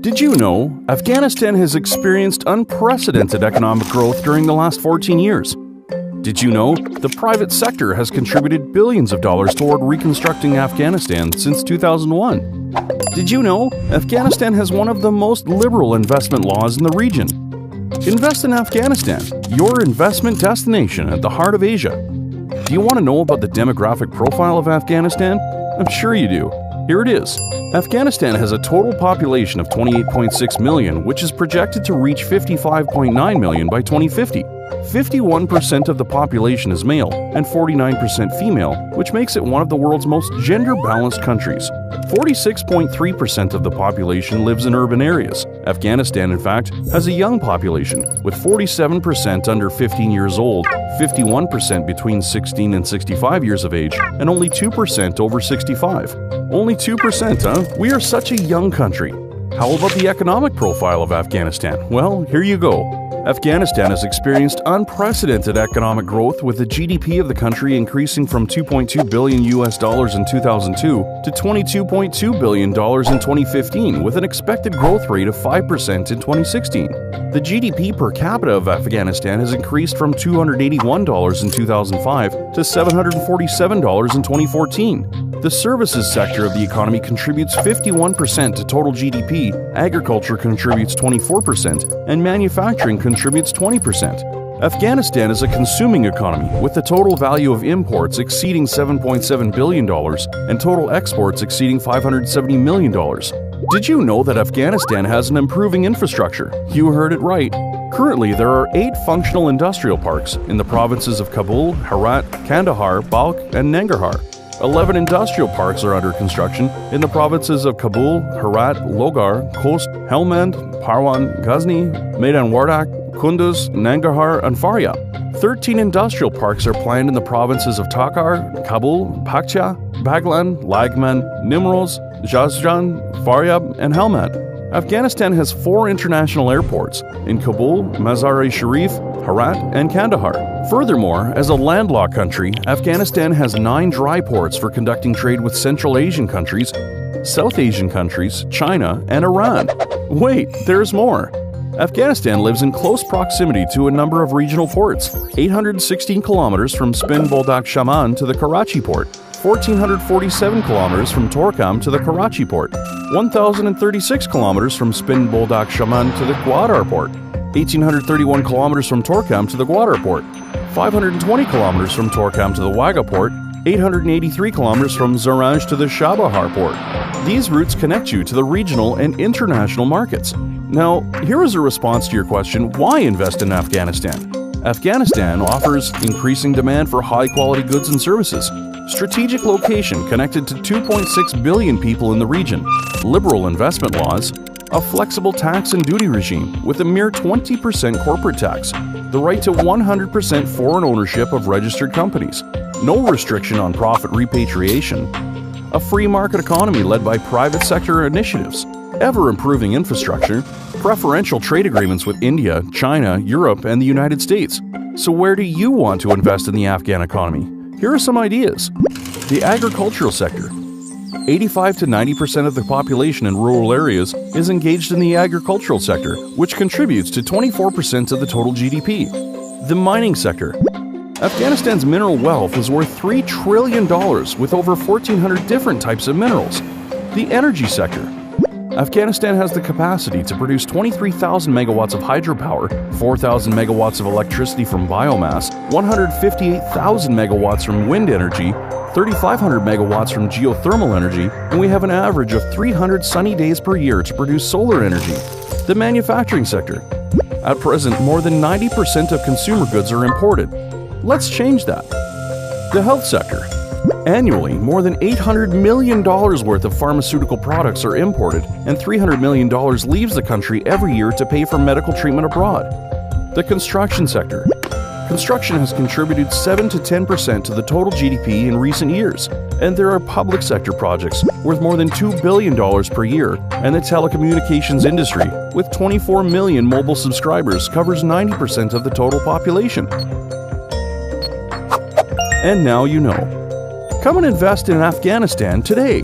Did you know Afghanistan has experienced unprecedented economic growth during the last 14 years? Did you know the private sector has contributed billions of dollars toward reconstructing Afghanistan since 2001? Did you know Afghanistan has one of the most liberal investment laws in the region? Invest in Afghanistan, your investment destination at the heart of Asia. Do you want to know about the demographic profile of Afghanistan? I'm sure you do. Here it is. Afghanistan has a total population of 28.6 million, which is projected to reach 55.9 million by 2050. 51% of the population is male and 49% female, which makes it one of the world's most gender-balanced countries. 46.3% of the population lives in urban areas. Afghanistan, in fact, has a young population, with 47% under 15 years old, 51% between 16 and 65 years of age, and only 2% over 65. Only 2%, huh? We are such a young country. How about the economic profile of Afghanistan? Well, here you go. Afghanistan has experienced unprecedented economic growth, with the GDP of the country increasing from $2.2 billion in 2002 to $22.2 billion in 2015, with an expected growth rate of 5% in 2016. The GDP per capita of Afghanistan has increased from $281 in 2005 to $747 in 2014. The services sector of the economy contributes 51% to total GDP, agriculture contributes 24%, and manufacturing contributes 20%. Afghanistan is a consuming economy, with the total value of imports exceeding $7.7 billion and total exports exceeding $570 million. Did you know that Afghanistan has an improving infrastructure? You heard it right. Currently, there are 8 functional industrial parks in the provinces of Kabul, Herat, Kandahar, Balkh, and Nangarhar. 11 industrial parks are under construction in the provinces of Kabul, Herat, Logar, Khost, Helmand, Parwan, Ghazni, Maidan Wardak, Kunduz, Nangarhar, and Faryab. 13 industrial parks are planned in the provinces of Takhar, Kabul, Paktia, Baglan, Lagman, Nimroz, Jazjan, Faryab, and Helmand. Afghanistan has 4 international airports in Kabul, Mazar-e-Sharif, Herat, and Kandahar. Furthermore, as a landlocked country, Afghanistan has 9 dry ports for conducting trade with Central Asian countries, South Asian countries, China, and Iran. Wait, there's more. Afghanistan lives in close proximity to a number of regional ports, 816 kilometers from Spin Boldak Shaman to the Karachi port, 1,447 kilometers from Torkham to the Karachi port, 1,036 kilometers from Spin Boldak Shaman to the Gwadar port, 1,831 kilometers from Torkham to the Gwadar port, 520 kilometers from Torkham to the Wagah port, 883 kilometers from Zaranj to the Shabahar port. These routes connect you to the regional and international markets. Now, here is a response to your question, why invest in Afghanistan? Afghanistan offers increasing demand for high-quality goods and services, strategic location connected to 2.6 billion people in the region, liberal investment laws, a flexible tax and duty regime with a mere 20% corporate tax, the right to 100% foreign ownership of registered companies, no restriction on profit repatriation, a free market economy led by private sector initiatives, ever-improving infrastructure, preferential trade agreements with India, China, Europe, and the United States. So where do you want to invest in the Afghan economy? Here are some ideas. The agricultural sector. 85 to 90% of the population in rural areas is engaged in the agricultural sector, which contributes to 24% of the total GDP. The mining sector. Afghanistan's mineral wealth is worth $3 trillion with over 1,400 different types of minerals. The energy sector. Afghanistan has the capacity to produce 23,000 megawatts of hydropower, 4,000 megawatts of electricity from biomass, 158,000 megawatts from wind energy, 3,500 megawatts from geothermal energy, and we have an average of 300 sunny days per year to produce solar energy. The manufacturing sector. At present, more than 90% of consumer goods are imported. Let's change that. The health sector. Annually, more than $800 million worth of pharmaceutical products are imported, and $300 million leaves the country every year to pay for medical treatment abroad. The construction sector. Construction has contributed 7 to 10% to the total GDP in recent years, and there are public sector projects worth more than $2 billion per year, and the telecommunications industry, with 24 million mobile subscribers, covers 90% of the total population. And now you know. Come and invest in Afghanistan today.